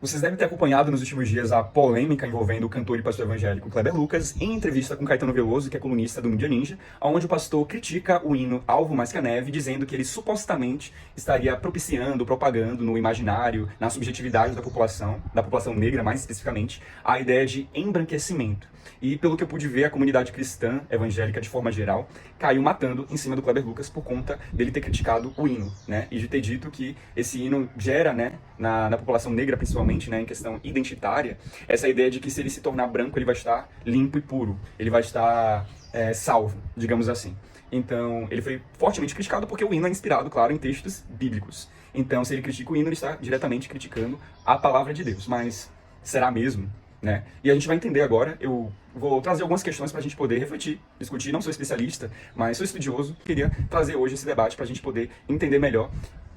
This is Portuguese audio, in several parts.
Vocês devem ter acompanhado nos últimos dias a polêmica envolvendo o cantor e pastor evangélico Kleber Lucas em entrevista com Caetano Veloso, que é colunista do Mídia Ninja, onde o pastor critica o hino Alvo Mais Que a Neve, dizendo que ele supostamente estaria propiciando, propagando no imaginário, na subjetividade da população negra mais especificamente, a ideia de embranquecimento. E pelo que eu pude ver, a comunidade cristã evangélica, de forma geral, caiu matando em cima do Kleber Lucas por conta dele ter criticado o hino, né? E de ter dito que esse hino gera, né, na população negra principalmente, né, em questão identitária, essa ideia de que se ele se tornar branco, ele vai estar limpo e puro, ele vai estar salvo, digamos assim. Então, ele foi fortemente criticado porque o hino é inspirado, claro, em textos bíblicos. Então, se ele critica o hino, ele está diretamente criticando a palavra de Deus. Mas será mesmo? Né? E a gente vai entender agora, eu vou trazer algumas questões para a gente poder refletir, discutir. Não sou especialista, mas sou estudioso. Queria trazer hoje esse debate para a gente poder entender melhor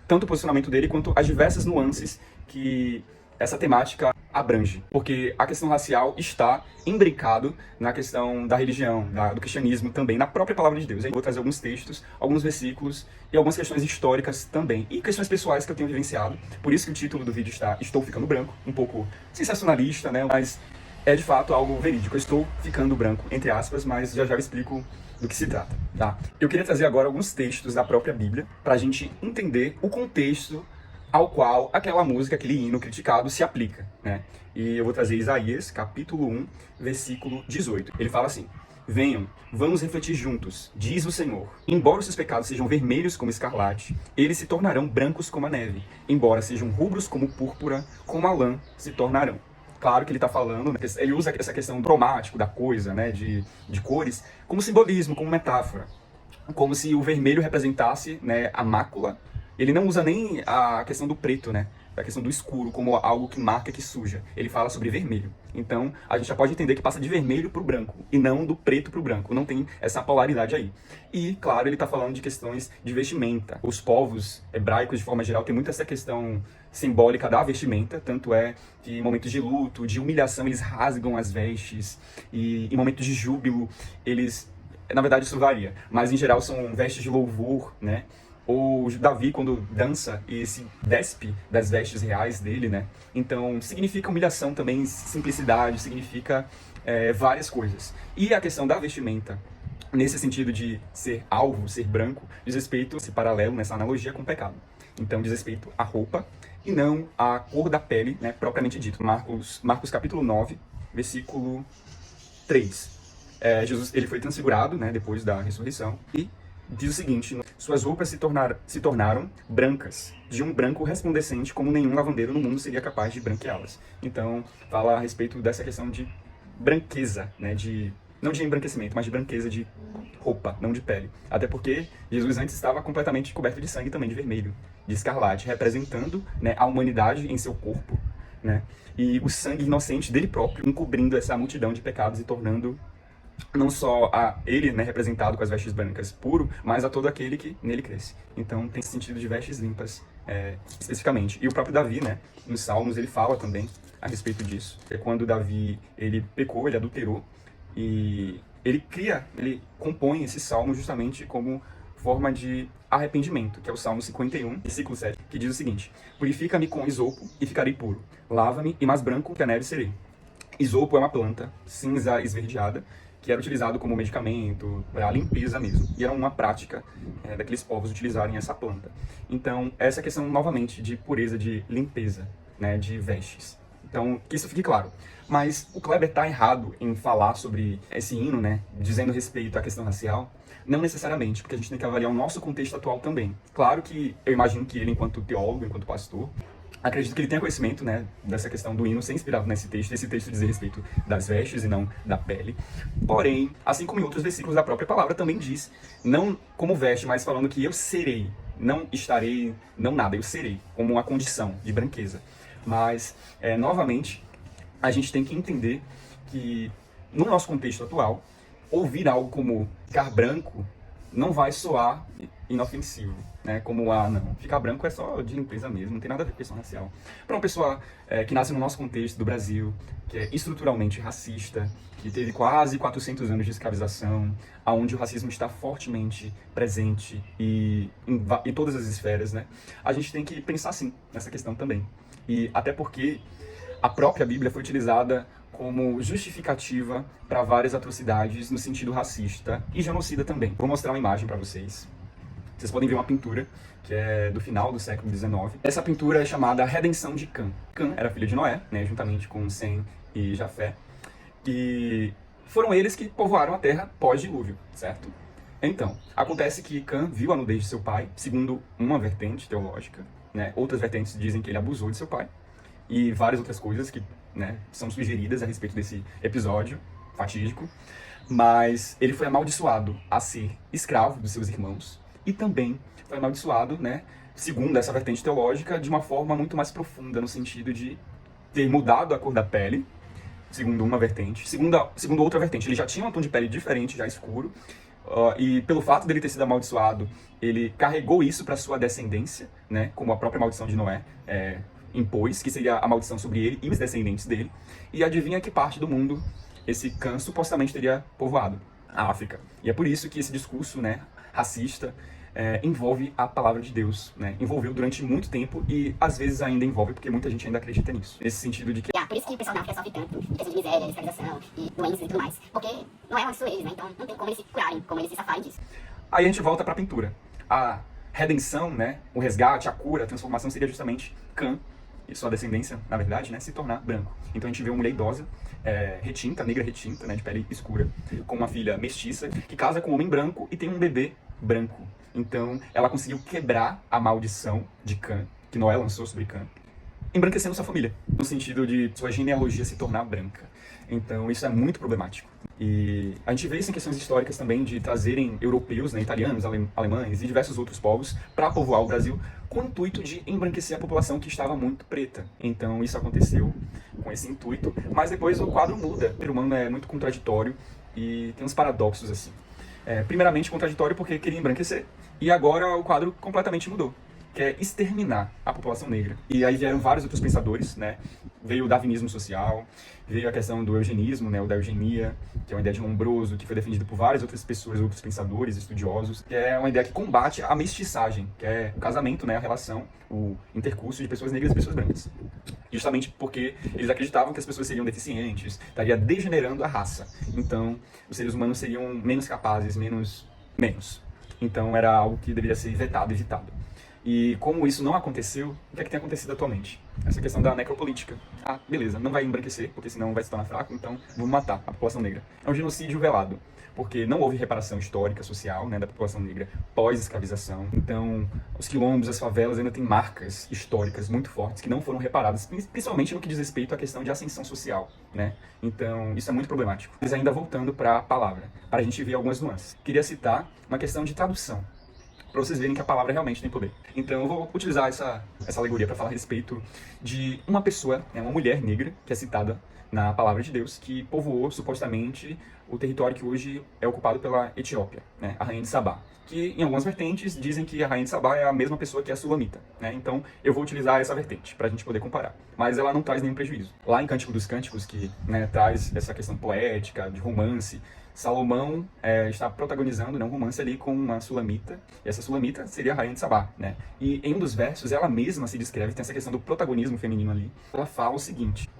tanto o posicionamento dele quanto as diversas nuances que essa temática abrange. Porque a questão racial está imbricado na questão da religião, do cristianismo também, na própria palavra de Deus. Eu vou trazer alguns textos, alguns versículos e algumas questões históricas também. E questões pessoais que eu tenho vivenciado. Por isso que o título do vídeo está Estou Ficando Branco, um pouco sensacionalista, né? Mas é de fato algo verídico. Eu estou ficando branco, entre aspas, mas já eu explico do que se trata, tá? Eu queria trazer agora alguns textos da própria Bíblia para a gente entender o contexto ao qual aquela música, aquele hino criticado se aplica, né? E eu vou trazer Isaías, capítulo 1, versículo 18. Ele fala assim: Venham, vamos refletir juntos, diz o Senhor. Embora os seus pecados sejam vermelhos como escarlate, eles se tornarão brancos como a neve. Embora sejam rubros como púrpura, como a lã se tornarão. Claro que ele está falando, né, ele usa essa questão cromático da coisa, né, de cores, como simbolismo, como metáfora. Como se o vermelho representasse, né, a mácula. Ele não usa nem a questão do preto, né? A questão do escuro como algo que marca, que suja. Ele fala sobre vermelho. Então, a gente já pode entender que passa de vermelho para o branco, e não do preto para o branco. Não tem essa polaridade aí. E, claro, ele está falando de questões de vestimenta. Os povos hebraicos, de forma geral, tem muito essa questão simbólica da vestimenta. Tanto é que em momentos de luto, de humilhação, eles rasgam as vestes. E em momentos de júbilo, eles... Na verdade, isso varia. Mas, em geral, são vestes de louvor, né? Ou Davi, quando dança e se despe das vestes reais dele, né? Então, significa humilhação também, simplicidade, significa várias coisas. E a questão da vestimenta, nesse sentido de ser alvo, ser branco, diz respeito, esse paralelo, nessa analogia, com o pecado. Então, diz respeito à roupa e não à cor da pele, né, propriamente dito. Marcos capítulo 9, versículo 3. Jesus, ele foi transfigurado, né, depois da ressurreição, e diz o seguinte: suas roupas se tornaram brancas, de um branco resplandecente como nenhum lavandeiro no mundo seria capaz de branqueá-las. Então, fala a respeito dessa questão de branqueza, né, não de embranquecimento, mas de branqueza de roupa, não de pele. Até porque Jesus antes estava completamente coberto de sangue também, de vermelho, de escarlate, representando, né, a humanidade em seu corpo, né, e o sangue inocente dele próprio, encobrindo essa multidão de pecados e tornando não só a ele, né, representado com as vestes brancas puro, mas a todo aquele que nele cresce. Então tem esse sentido de vestes limpas, especificamente. E o próprio Davi, né, nos Salmos, ele fala também a respeito disso. É quando Davi, ele pecou, ele adulterou, e ele compõe esse salmo justamente como forma de arrependimento, que é o Salmo 51, versículo 7, que diz o seguinte: Purifica-me com isopo e ficarei puro. Lava-me e mais branco que a neve serei. Isopo é uma planta cinza esverdeada, que era utilizado como medicamento, para limpeza mesmo. E era uma prática daqueles povos utilizarem essa planta. Então, essa questão, novamente, de pureza, de limpeza, né, de vestes. Então, que isso fique claro. Mas o Kleber está errado em falar sobre esse hino, né, dizendo respeito à questão racial. Não necessariamente, porque a gente tem que avaliar o nosso contexto atual também. Claro que eu imagino que ele, enquanto teólogo, enquanto pastor, acredito que ele tenha conhecimento, né, dessa questão do hino ser inspirado nesse texto. Esse texto diz respeito das vestes e não da pele. Porém, assim como em outros versículos da própria palavra, também diz, não como veste, mas falando que eu serei, não estarei, não nada, eu serei, como uma condição de branqueza. Mas, novamente, a gente tem que entender que, no nosso contexto atual, ouvir algo como ficar branco não vai soar inofensivo, né? Como, não, ficar branco é só de limpeza mesmo, não tem nada a ver com questão racial. Para uma pessoa que nasce no nosso contexto do Brasil, que é estruturalmente racista, que teve quase 400 anos de escravização, onde o racismo está fortemente presente e em todas as esferas, né? A gente tem que pensar, sim, nessa questão também. E até porque A própria Bíblia foi utilizada como justificativa para várias atrocidades no sentido racista e genocida também. Vou mostrar uma imagem para vocês. Vocês podem ver uma pintura que é do final do século XIX. Essa pintura é chamada Redenção de Cã. Cã era filha de Noé, né, juntamente com Sem e Jafé. E foram eles que povoaram a terra pós-dilúvio, certo? Então, acontece que Cã viu a nudez de seu pai, segundo uma vertente teológica, né? Outras vertentes dizem que ele abusou de seu pai, e várias outras coisas que, né, são sugeridas a respeito desse episódio fatídico. Mas ele foi amaldiçoado a ser escravo dos seus irmãos, e também foi amaldiçoado, né, segundo essa vertente teológica, de uma forma muito mais profunda, no sentido de ter mudado a cor da pele, segundo uma vertente. Segundo outra vertente, ele já tinha um tom de pele diferente, já escuro, e pelo fato dele ter sido amaldiçoado, ele carregou isso para sua descendência, né, como a própria maldição de Noé impôs, que seria a maldição sobre ele e os descendentes dele. E adivinha que parte do mundo esse Cã supostamente teria povoado? A África. E é por isso que esse discurso, né, racista envolve a palavra de Deus, né? Envolveu durante muito tempo e às vezes ainda envolve, porque muita gente ainda acredita nisso. Nesse sentido de que... Por isso que o pessoal da África sofre tanto, em questão de miséria, escravização e doenças e tudo mais. Porque não é onde são eles, né? Então não tem como eles se curarem, como eles se safarem disso. Aí a gente volta para a pintura. A redenção, né? O resgate, a cura, a transformação seria justamente Cã e sua descendência, na verdade, né? Se tornar branco. Então a gente vê uma mulher idosa, retinta, negra retinta, né? De pele escura, com uma filha mestiça, que casa com um homem branco e tem um bebê branco. Então, ela conseguiu quebrar a maldição de Cã, que Noé lançou sobre Cã, embranquecendo sua família, no sentido de sua genealogia se tornar branca. Então, isso é muito problemático. E a gente vê isso em questões históricas também, de trazerem europeus, né, italianos, alemães e diversos outros povos para povoar o Brasil, com o intuito de embranquecer a população que estava muito preta. Então, isso aconteceu com esse intuito, mas depois o quadro muda. O ser humano é muito contraditório e tem uns paradoxos assim. Primeiramente contraditório porque queria embranquecer, e agora o quadro completamente mudou, que é exterminar a população negra. E aí vieram vários outros pensadores, né? Veio o darwinismo social, veio a questão do eugenismo, né? O da eugenia, que é uma ideia de Lombroso, que foi defendido por várias outras pessoas, outros pensadores, estudiosos, que é uma ideia que combate a mestiçagem, que é o casamento, né? A relação, o intercurso de pessoas negras e pessoas brancas. Justamente porque eles acreditavam que as pessoas seriam deficientes, estaria degenerando a raça. Então, os seres humanos seriam menos capazes, menos. Então, era algo que deveria ser vetado, evitado. E como isso não aconteceu, o que é que tem acontecido atualmente? Essa questão da necropolítica. Ah, beleza, não vai embranquecer, porque senão vai se tornar fraco, então vamos matar a população negra. É um genocídio velado, porque não houve reparação histórica, social, né, da população negra pós-escravização. Então, os quilombos, as favelas ainda têm marcas históricas muito fortes que não foram reparadas, principalmente no que diz respeito à questão de ascensão social, né? Então, isso é muito problemático. Mas ainda voltando para a palavra, para a gente ver algumas nuances. Queria citar uma questão de tradução, para vocês verem que a palavra realmente tem poder. Então eu vou utilizar essa alegoria para falar a respeito de uma pessoa, né, uma mulher negra, que é citada na palavra de Deus, que povoou supostamente o território que hoje é ocupado pela Etiópia, né, a rainha de Sabá. Que em algumas vertentes dizem que a rainha de Sabá é a mesma pessoa que a Sulamita, né? Então eu vou utilizar essa vertente para a gente poder comparar. Mas ela não traz nenhum prejuízo. Lá em Cântico dos Cânticos, que, né, traz essa questão poética, de romance, Salomão está protagonizando, né, um romance ali com uma Sulamita, e essa Sulamita seria a rainha de Sabá, né? E em um dos versos, ela mesma se descreve, tem essa questão do protagonismo feminino ali. Ela fala o seguinte: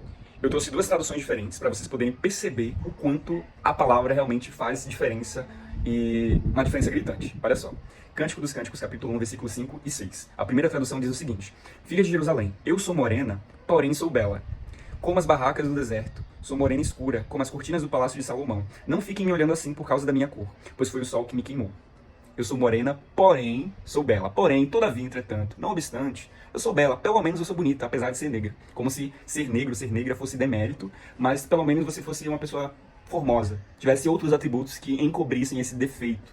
eu trouxe duas traduções diferentes para vocês poderem perceber o quanto a palavra realmente faz diferença, e uma diferença gritante. Olha só. Cântico dos Cânticos, capítulo 1, versículos 5 e 6. A primeira tradução diz o seguinte: Filha de Jerusalém, eu sou morena, porém sou bela, como as barracas do deserto. Sou morena escura, como as cortinas do palácio de Salomão. Não fiquem me olhando assim por causa da minha cor, pois foi o sol que me queimou. Eu sou morena, porém sou bela. Porém, todavia, entretanto, não obstante, eu sou bela. Pelo menos eu sou bonita, apesar de ser negra. Como se ser negro, ser negra fosse demérito, mas pelo menos você fosse uma pessoa formosa, tivesse outros atributos que encobrissem esse defeito,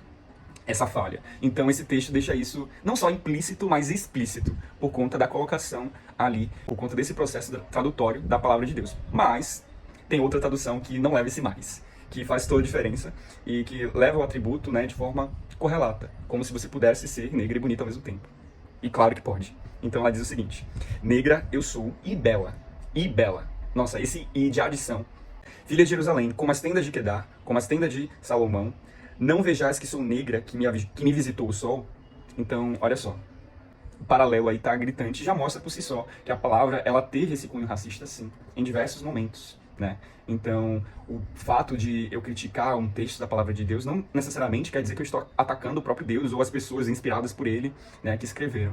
essa falha. Então esse texto deixa isso não só implícito, mas explícito, por conta da colocação ali, por conta desse processo tradutório da palavra de Deus. Mas tem outra tradução que não leva esse mais, que faz toda a diferença e que leva o atributo, né, de forma correlata, como se você pudesse ser negra e bonita ao mesmo tempo. E claro que pode. Então ela diz o seguinte: negra eu sou e bela. E bela. Nossa, esse i de adição. Filha de Jerusalém, como as tendas de Quedar, como as tendas de Salomão, não vejais que sou negra, que me visitou o sol. Então, olha só. o paralelo aí tá gritante, já mostra por si só que a palavra, ela teve esse cunho racista, sim, em diversos momentos, né? Então, o fato de eu criticar um texto da palavra de Deus não necessariamente quer dizer que eu estou atacando o próprio Deus ou as pessoas inspiradas por ele, né, que escreveram.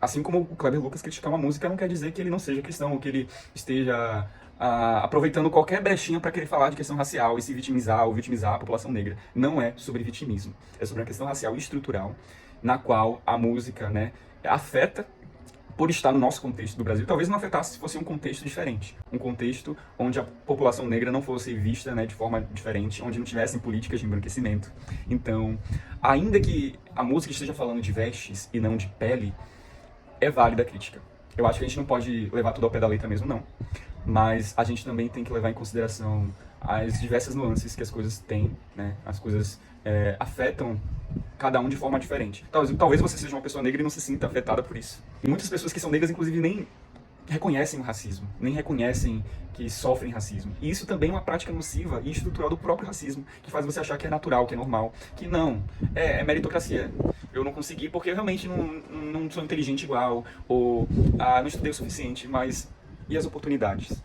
Assim como o Kleber Lucas criticar uma música não quer dizer que ele não seja cristão, ou que ele esteja aproveitando qualquer brechinha para querer falar de questão racial e se vitimizar ou vitimizar a população negra. Não é sobre vitimismo, é sobre uma questão racial estrutural, na qual a música, né, afeta por estar no nosso contexto do Brasil. Talvez não afetasse se fosse um contexto diferente. Um contexto onde a população negra não fosse vista, né, de forma diferente, onde não tivessem políticas de embranquecimento. Então, ainda que a música esteja falando de vestes e não de pele, é válida a crítica. Eu acho que a gente não pode levar tudo ao pé da letra mesmo, não. Mas a gente também tem que levar em consideração as diversas nuances que as coisas têm, né? As coisas afetam cada um de forma diferente. Talvez você seja uma pessoa negra e não se sinta afetada por isso. E muitas pessoas que são negras, inclusive, nem reconhecem o racismo, nem reconhecem que sofrem racismo. E isso também é uma prática nociva e estrutural do próprio racismo, que faz você achar que é natural, que é normal, que não, é meritocracia. Eu não consegui porque eu realmente não sou inteligente igual, ou não estudei o suficiente, mas e as oportunidades?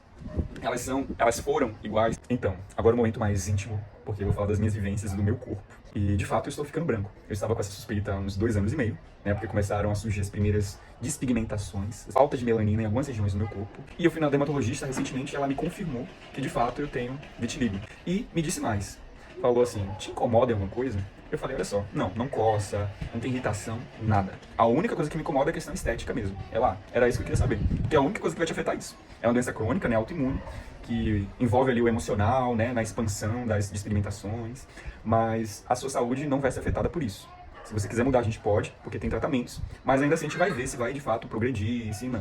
Elas foram iguais. Então, agora um momento mais íntimo, porque eu vou falar das minhas vivências e do meu corpo. E, de fato, eu estou ficando branco. Eu estava com essa suspeita há uns 2 anos e meio, né, porque começaram a surgir as primeiras despigmentações, falta de melanina em algumas regiões do meu corpo. E eu fui na dermatologista recentemente e ela me confirmou que, de fato, eu tenho vitiligo. E me disse mais. Falou assim, te incomoda em alguma coisa? Eu falei, olha só, não coça, não tem irritação, nada. A única coisa que me incomoda é a questão estética mesmo. Era isso que eu queria saber. Porque é a única coisa que vai te afetar isso. É uma doença crônica, né, autoimune, que envolve ali o emocional, né, na expansão das experimentações, mas a sua saúde não vai ser afetada por isso. Se você quiser mudar, a gente pode, porque tem tratamentos, mas ainda assim a gente vai ver se vai de fato progredir, se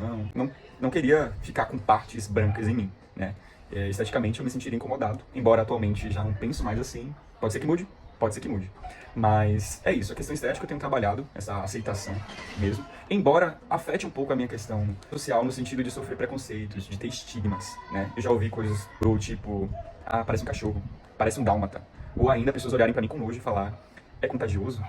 não queria ficar com partes brancas em mim, né? Esteticamente eu me sentiria incomodado, embora atualmente já não penso mais assim. Pode ser que mude, pode ser que mude. Mas é isso, a questão estética eu tenho trabalhado, essa aceitação mesmo. Embora afete um pouco a minha questão social, no sentido de sofrer preconceitos, de ter estigmas, né? Eu já ouvi coisas do tipo, parece um cachorro, parece um dálmata. Ou ainda pessoas olharem pra mim com nojo e falar, é contagioso?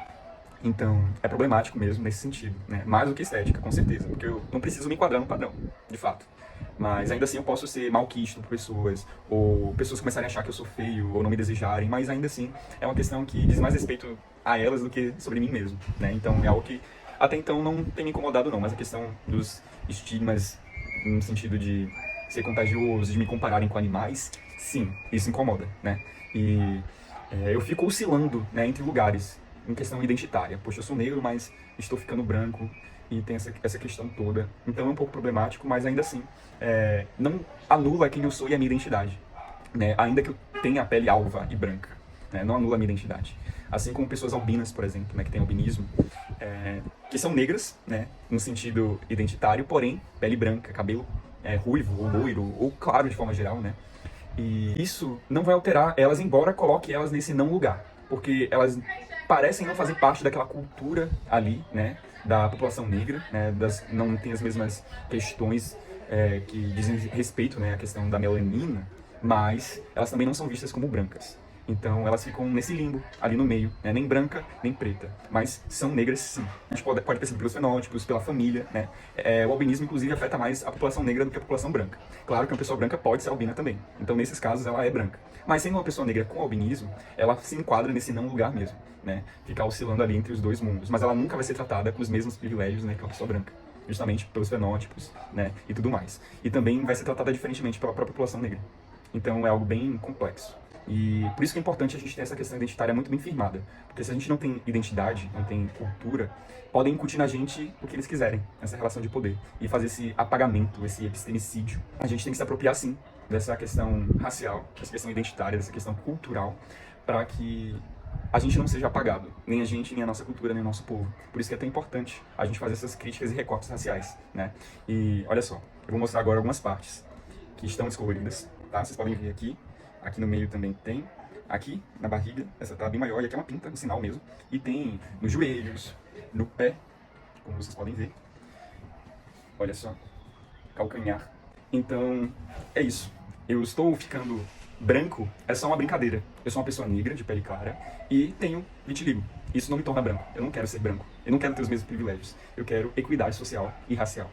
Então, é problemático mesmo nesse sentido, né? Mais do que estética, com certeza, porque eu não preciso me enquadrar no padrão, de fato. Mas ainda assim eu posso ser malquisto por pessoas, ou pessoas começarem a achar que eu sou feio, ou não me desejarem, mas ainda assim é uma questão que diz mais respeito a elas do que sobre mim mesmo, né? Então é algo que até então não tem me incomodado não, mas a questão dos estigmas no sentido de ser contagioso, de me compararem com animais, sim, isso incomoda, né? E eu fico oscilando, né, entre lugares, em questão identitária. Poxa, eu sou negro, mas estou ficando branco, e tem essa questão toda. Então é um pouco problemático, mas ainda assim, não anula quem eu sou e a minha identidade, né? Ainda que eu tenha a pele alva e branca, né? Não anula a minha identidade. Assim como pessoas albinas, por exemplo, né, que têm albinismo, que são negras, né, no sentido identitário, porém, pele branca, cabelo ruivo, ou loiro, ou claro de forma geral, né? E isso não vai alterar elas, embora coloque elas nesse não lugar, porque elas parecem não fazer parte daquela cultura ali, né, da população negra, né, não tem as mesmas questões que dizem respeito, né, à questão da melanina, mas elas também não são vistas como brancas. Então elas ficam nesse limbo, ali no meio, né? Nem branca, nem preta, mas são negras sim. A gente pode perceber pelos fenótipos, pela família, né? O albinismo, inclusive, afeta mais a população negra do que a população branca. Claro que uma pessoa branca pode ser albina também, então nesses casos ela é branca. Mas sendo uma pessoa negra com albinismo, ela se enquadra nesse não lugar mesmo, né? Ficar oscilando ali entre os dois mundos, mas ela nunca vai ser tratada com os mesmos privilégios, né, que uma pessoa branca. Justamente pelos fenótipos, né, e tudo mais. E também vai ser tratada diferentemente pela própria população negra. Então é algo bem complexo. E por isso que é importante a gente ter essa questão identitária muito bem firmada. Porque se a gente não tem identidade, não tem cultura, podem incutir na gente o que eles quiserem, essa relação de poder. E fazer esse apagamento, esse epistemicídio. A gente tem que se apropriar, sim, dessa questão racial, dessa questão identitária, dessa questão cultural, para que a gente não seja apagado. Nem a gente, nem a nossa cultura, nem o nosso povo. Por isso que é tão importante a gente fazer essas críticas e recortes raciais, né? E olha só, eu vou mostrar agora algumas partes que estão descoloridas, tá? Vocês podem ver aqui. Aqui no meio também tem, aqui na barriga, essa tá bem maior, e aqui é uma pinta, um sinal mesmo. E tem nos joelhos, no pé, como vocês podem ver. Olha só, calcanhar. Então, é isso. Eu estou ficando branco, é só uma brincadeira. Eu sou uma pessoa negra, de pele clara, e tenho vitiligo. Isso não me torna branco. Eu não quero ser branco. Eu não quero ter os mesmos privilégios. Eu quero equidade social e racial.